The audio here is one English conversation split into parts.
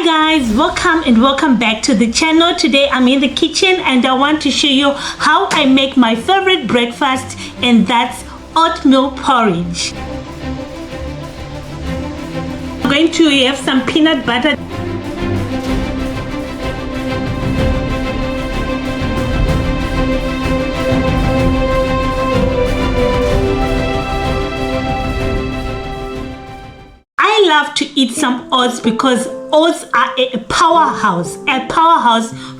guys, welcome back to the channel. Today I'm in the kitchen and I want to show you how I make my favorite breakfast, and that's oatmeal porridge. I'm going to have some peanut butter. I love to eat some oats because oats are a powerhouse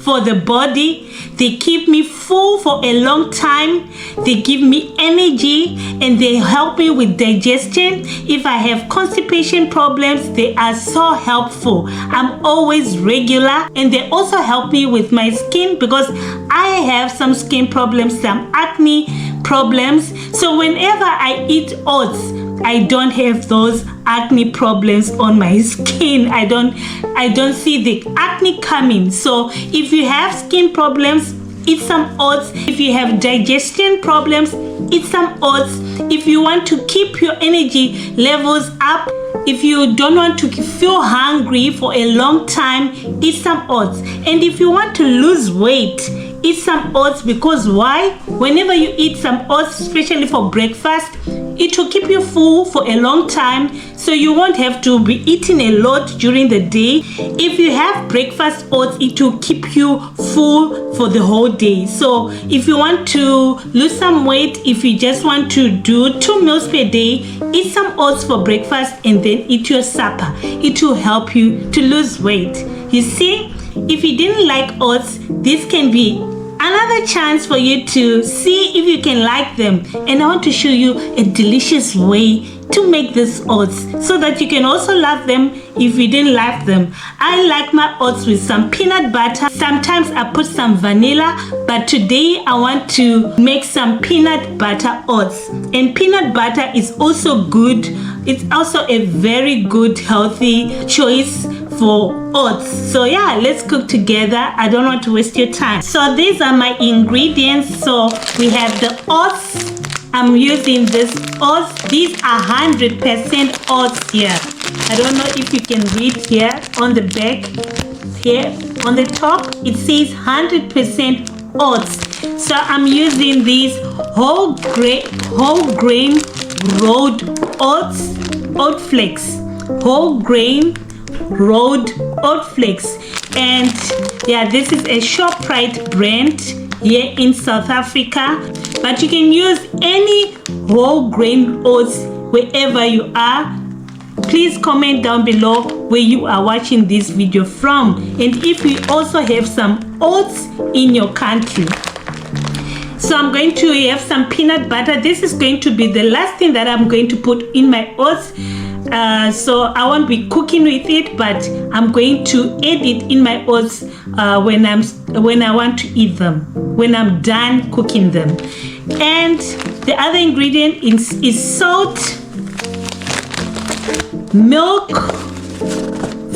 for the body. They keep me full for a long time. They give me energy and they help me with digestion. If I have constipation problems, they are so helpful. I'm always regular, and they also help me with my skin because I have some skin problems, some acne problems. So whenever I eat oats, I don't have those acne problems on my skin. I don't see the acne coming. So if you have skin problems, eat some oats. If you have digestion problems, eat some oats. If you want to keep your energy levels up, if you don't want to feel hungry for a long time, eat some oats. And if you want to lose weight, eat some oats, because why? Whenever you eat some oats, especially for breakfast, it will keep you full for a long time, so you won't have to be eating a lot during the day. If you have breakfast oats, it will keep you full for the whole day. So if you want to lose some weight, if you just want to do 2 meals per day, eat some oats for breakfast and then eat your supper. It will help you to lose weight. You see, if you didn't like oats, this can be another chance for you to see if you can like them. And I want to show you a delicious way to make these oats so that you can also love them if you didn't like them. I like my oats with some peanut butter. Sometimes I put some vanilla, but today I want to make some peanut butter oats. And peanut butter is also good. It's also a very good healthy choice for oats. So yeah, let's cook together. I don't want to waste your time. So these are my ingredients. So we have the oats. I'm using this oats. These are 100% oats here. I don't know if you can read here on the back. Here on the top it says 100% oats. So I'm using these whole grain rolled oats, oat flakes, whole grain rolled oat flakes. And yeah, this is a ShopRite brand here in South Africa, but you can use any whole grain oats wherever you are. Please comment down below where you are watching this video from, and if you also have some oats in your country. So I'm going to have some peanut butter. This is going to be the last thing that I'm going to put in my oats. So I won't be cooking with it, but I'm going to add it in my oats when I want to eat them, when I'm done cooking them. And the other ingredient is salt, milk,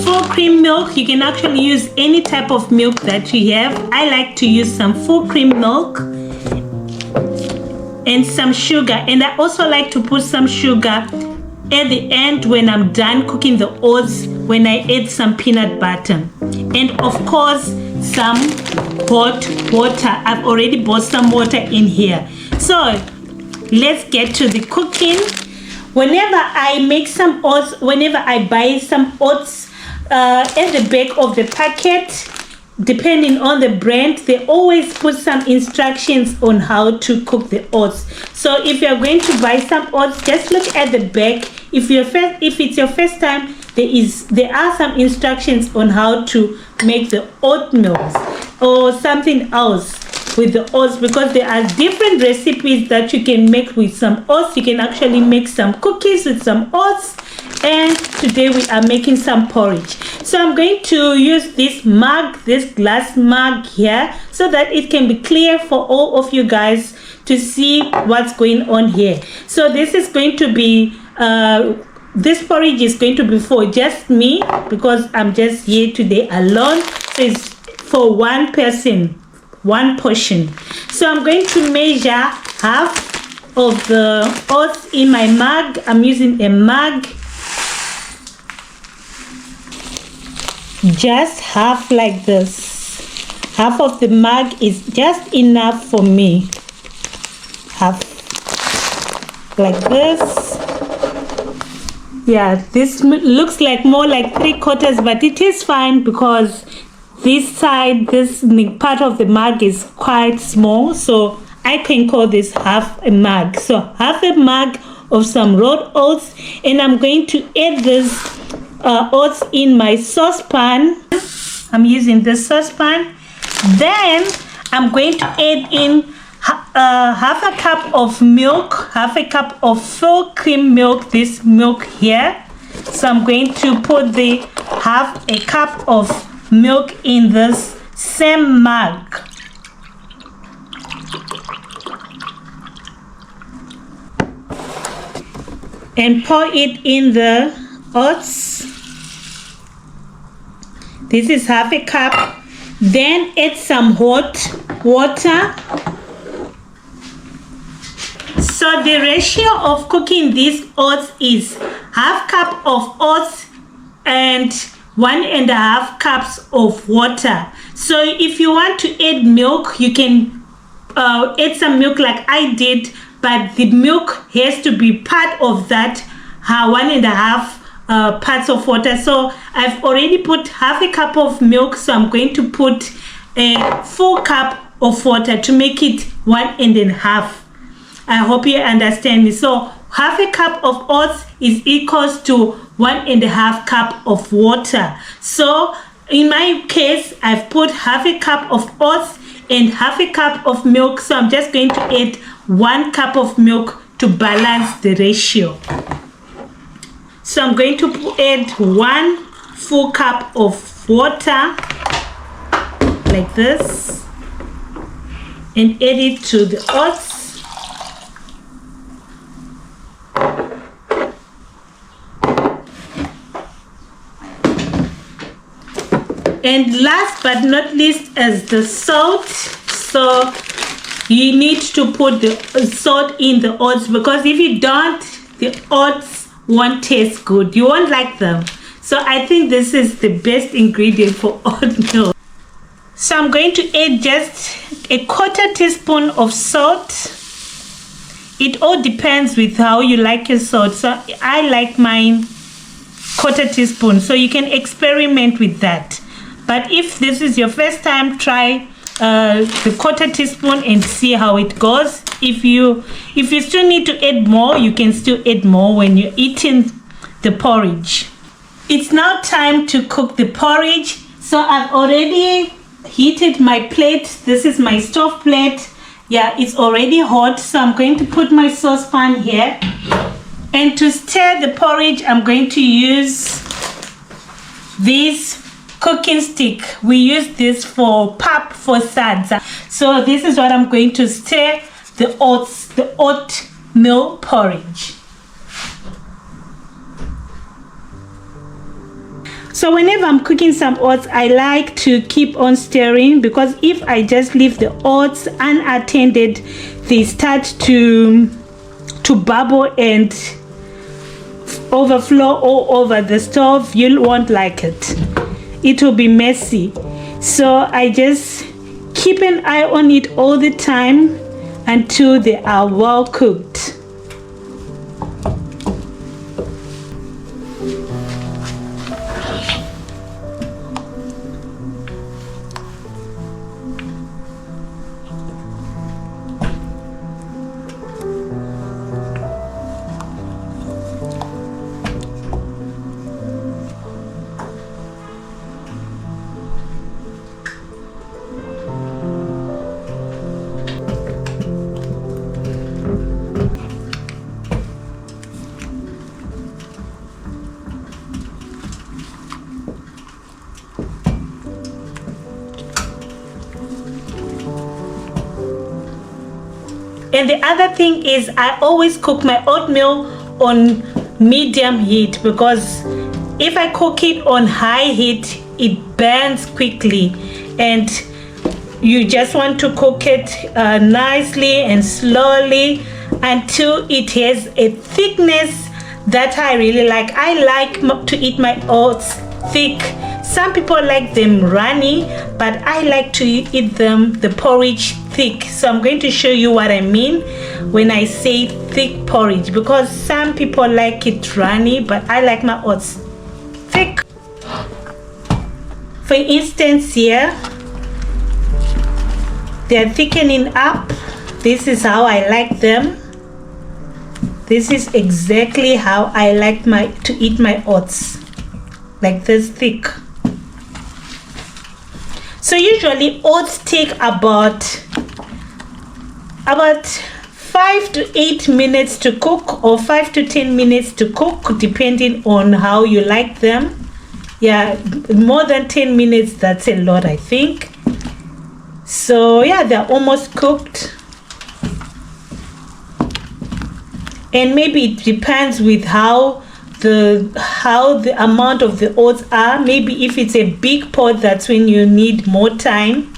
full cream milk. You can actually use any type of milk that you have. I like to use some full cream milk, and some sugar. And I also like to put some sugar at the end when I'm done cooking the oats, when I add some peanut butter. And of course some hot water. I've already bought some water in here. So let's get to the cooking. Whenever I make some oats, whenever I buy some oats, at the back of the packet, depending on the brand, they always put some instructions on how to cook the oats. So if you're going to buy some oats, just look at the back. If it's your first time, there are some instructions on how to make the oatmeal or something else with the oats, because there are different recipes that you can make with some oats. You can actually make some cookies with some oats, and today we are making some porridge. So I'm going to use this mug, this glass mug here, so that it can be clear for all of you guys to see what's going on here. So this is going to be this porridge is going to be for just me, because I'm just here today alone. So it's for one person, one portion. So I'm going to measure half of the oats in my mug. I'm using a mug. just half like this. Half of the mug is just enough for me. Half like this. Yeah, this looks like more like 3/4, but it is fine because this side, this part of the mug is quite small, so I can call this half a mug. So half a mug of some rolled oats, and I'm going to add this oats in my saucepan. I'm using this saucepan. Then I'm going to add in half a cup of milk, half a cup of full cream milk, this milk here. So I'm going to put the half a cup of milk in this same mug. And pour it in the oats. This is half a cup. Then add some hot water. So the ratio of cooking these oats is half cup of oats and 1.5 cups of water. So if you want to add milk, you can add some milk like I did, but the milk has to be part of that 1.5 parts of water. So I've already put half a cup of milk, so I'm going to put a full cup of water to make it 1.5. I hope you understand me. So half a cup of oats is equals to 1.5 cup of water. So in my case, I've put half a cup of oats and half a cup of milk. So I'm just going to add 1 cup of milk to balance the ratio. So I'm going to add 1 full cup of water like this and add it to the oats. And last but not least is the salt. So you need to put the salt in the oats, because if you don't, the oats won't taste good. You won't like them. So I think this is the best ingredient for oatmeal. So I'm going to add just a 1/4 teaspoon of salt. It all depends with how you like your salt. So I like mine 1/4 teaspoon. So you can experiment with that. But if this is your first time, try the 1/4 teaspoon and see how it goes. If you still need to add more, you can still add more when you're eating the porridge. It's now time to cook the porridge. So I've already heated my plate. This is my stove plate. Yeah, it's already hot. So I'm going to put my saucepan here. And to stir the porridge, I'm going to use this cooking stick. We use this for pap, for sadza. So this is what I'm going to stir the oatmeal porridge. So whenever I'm cooking some oats, I like to keep on stirring, because if I just leave the oats unattended, they start to bubble and overflow all over the stove. You won't like it. It will be messy. So I just keep an eye on it all the time until they are well cooked. And the other thing is, I always cook my oatmeal on medium heat, because if I cook it on high heat, it burns quickly, and you just want to cook it nicely and slowly until it has a thickness that I really like. I like to eat my oats thick. Some people like them runny, but I like to eat them the porridge thick. So I'm going to show you what I mean when I say thick porridge, because some people like it runny, but I like my oats thick. For instance, here they're thickening up. This is how I like them. This is exactly how I like to eat my oats, like this thick. So usually oats take about 5 to 8 minutes to cook, or 5 to 10 minutes to cook, depending on how you like them. Yeah, more than 10 minutes, that's a lot, I think. So yeah, they're almost cooked. And maybe it depends with how the amount of the oats are. Maybe if it's a big pot, that's when you need more time.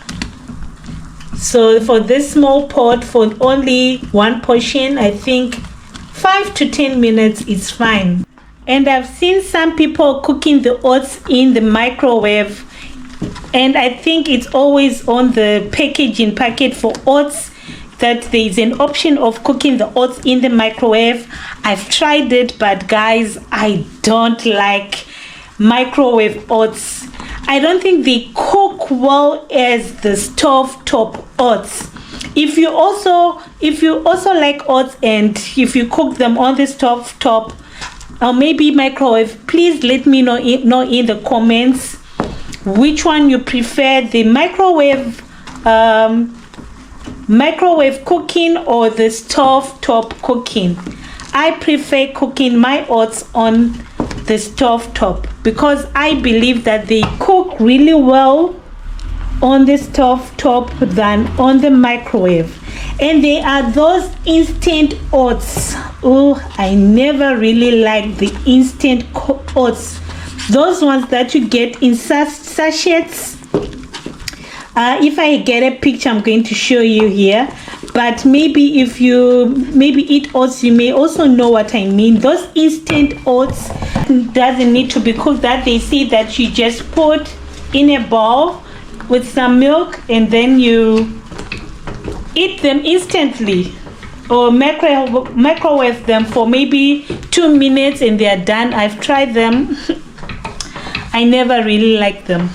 So for this small pot, for only one portion, I think 5 to 10 minutes is fine. And I've seen some people cooking the oats in the microwave, and I think it's always on the packaging packet for oats that there is an option of cooking the oats in the microwave. I've tried it, but guys, I don't like microwave oats. I don't think they cook well as the stovetop oats. If you also like oats, and if you cook them on the stovetop or maybe microwave, please let me know in the comments which one you prefer, the microwave cooking or the stovetop cooking. I prefer cooking my oats on the stovetop because I believe that they cook really well on the stovetop than on the microwave. And they are those instant oats. Oh, I never really like the instant oats, those ones that you get in sachets. If I get a picture, I'm going to show you here. But maybe if you eat oats, you may also know what I mean. Those instant oats doesn't need to be cooked. That they say that you just put in a bowl with some milk and then you eat them instantly, or microwave them for maybe 2 minutes and they are done. I've tried them. I never really like them.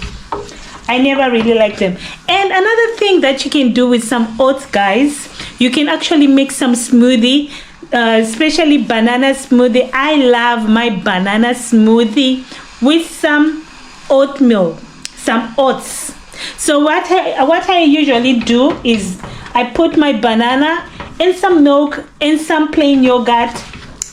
And another thing that you can do with some oats, guys, you can actually make some smoothie, especially banana smoothie. I love my banana smoothie with some oatmeal, some oats. So what I usually do is I put my banana and some milk and some plain yogurt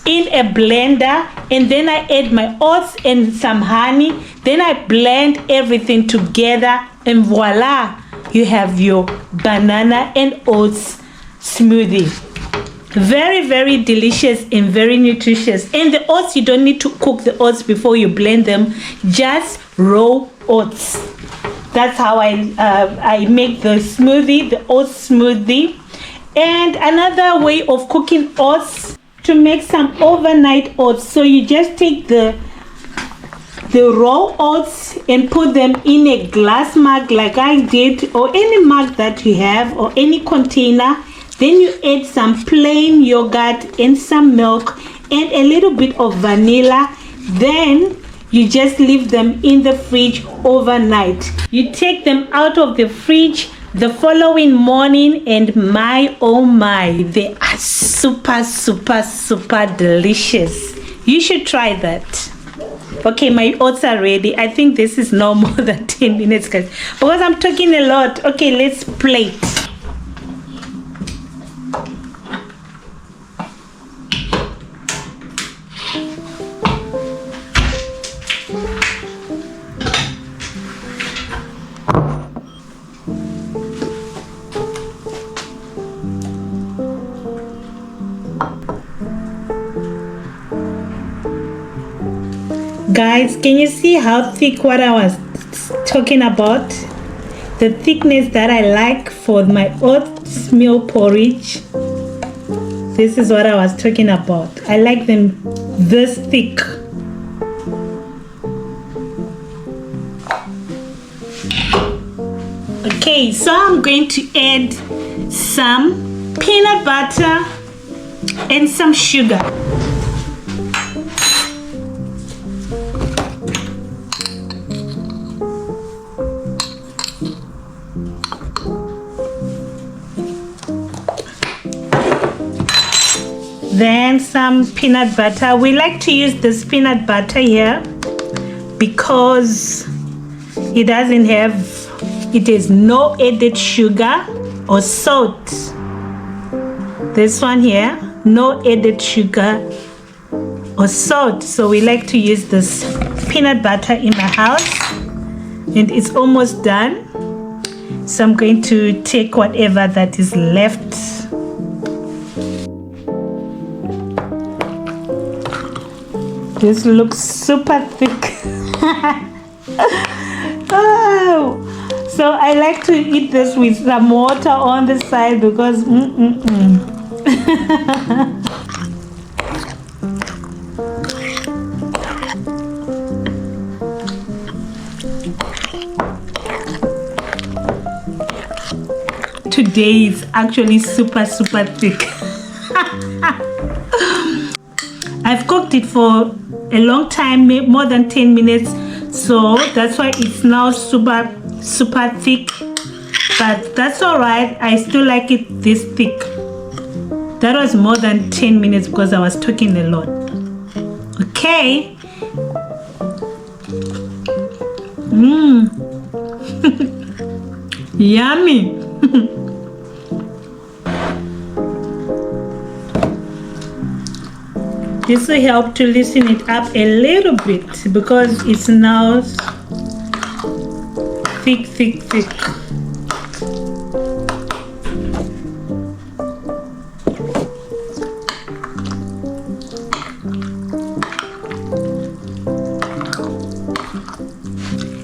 in a blender, and then I add my oats and some honey. Then I blend everything together, and voila, you have your banana and oats smoothie. Very, very delicious and very nutritious. And the oats, you don't need to cook the oats before you blend them, just raw oats. That's how I make the smoothie, the oats smoothie. And another way of cooking oats, to make some overnight oats. So you just take the raw oats and put them in a glass mug like I did, or any mug that you have, or any container. Then you add some plain yogurt and some milk and a little bit of vanilla. Then you just leave them in the fridge overnight. You take them out of the fridge the following morning, and my oh my, they are super, super, super delicious. You should try that. Okay, my oats are ready. I think this is no more than 10 minutes, guys, because I'm talking a lot. Okay, let's plate. Guys, can you see how thick what I was talking about? The thickness that I like for my oatmeal porridge. This is what I was talking about. I like them this thick. Okay, so I'm going to add some peanut butter and some sugar. Then some peanut butter. We like to use this peanut butter here because it has no added sugar or salt. This one here, no added sugar or salt. So we like to use this peanut butter in my house, and it's almost done. So I'm going to take whatever that is left. This looks super thick. Oh, so I like to eat this with some water on the side because today is actually super thick. I've cooked it for a long time, more than 10 minutes, so that's why it's now super thick, but that's all right. I still like it this thick. That was more than 10 minutes because I was talking a lot. Okay. Yummy. This will help to loosen it up a little bit because it's now thick.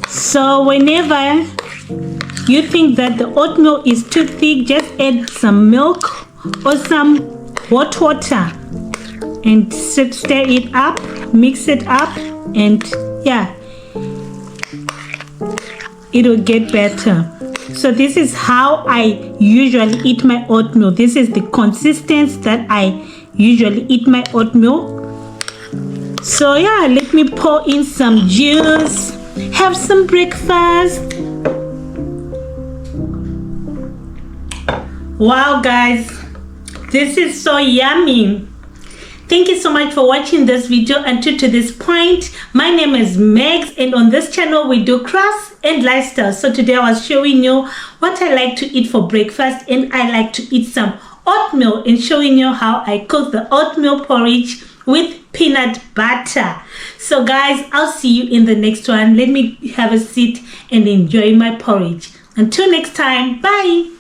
So whenever you think that the oatmeal is too thick, just add some milk or some hot water and stir it up, mix it up, and yeah, it'll get better. So this is how I usually eat my oatmeal. This is the consistency that I usually eat my oatmeal. So yeah, let me pour in some juice, have some breakfast. Wow guys, this is so yummy. Thank you so much for watching this video until to this point. My name is Megs, and on this channel we do crafts and lifestyle. So today I was showing you what I like to eat for breakfast, and I like to eat some oatmeal, and showing you how I cook the oatmeal porridge with peanut butter. So guys, I'll see you in the next one. Let me have a seat and enjoy my porridge. Until next time, bye.